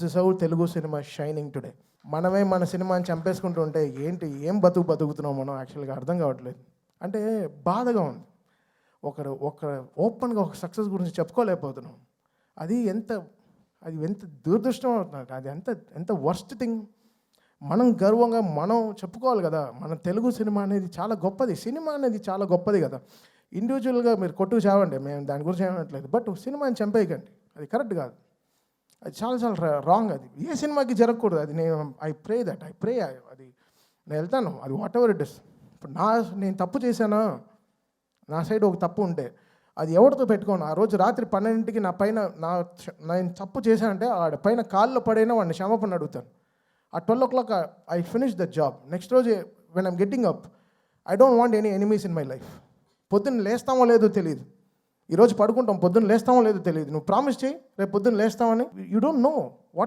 This is how Telugu cinema shining today. మనమే మన సినిమాని చంపేసుకుంటూ ఉంటే ఏంటి ఏం బతుకుతున్నాం మనం యాక్చువల్గా అర్థం కావట్లేదు. అంటే బాధగా ఉంది. ఒక ఓపెన్గా ఒక సక్సెస్ గురించి చెప్పుకోలేకపోతున్నాం. అది ఎంత దురదృష్టం అవుతుందంటే అది ఎంత వర్స్ట్ థింగ్. మనం గర్వంగా మనం చెప్పుకోవాలి కదా, మన తెలుగు సినిమా అనేది చాలా గొప్పది. సినిమా అనేది చాలా గొప్పది కదా. ఇండివిజువల్గా మీరు కొట్టుకు చావండి, మేము దాని గురించి ఏమనట్లేదు. బట్ సినిమాని చంపేయకండి, అది కరెక్ట్ కాదు. అది చాలా రాంగ్. అది ఏ సినిమాకి జరగకూడదు. అది ఐ ప్రే అది నేను వెళ్తాను, అది వాట్ ఎవర్ ఇట్ ఇస్. ఇప్పుడు నేను తప్పు చేశానా, నా సైడ్ ఒక తప్పు ఉంటే అది ఎవరితో పెట్టుకోను. ఆ రోజు రాత్రి 12కి నా పైన నేను తప్పు చేశానంటే ఆడ పైన కాల్లో పడైనా వాడిని క్షమాపణ అడుగుతాను. ఆ 12 o'clock I finish the job. Next రోజు when I'm getting up, I don't want any enemies in my life. పొద్దున్న లేస్తామో లేదో తెలియదు, ఈరోజు పడుకుంటాం, పొద్దున్న లేస్తామో లేదో తెలియదు. నువ్వు ప్రామిస్ చేయి రేపు పొద్దున్న లేస్తామని. You don't know what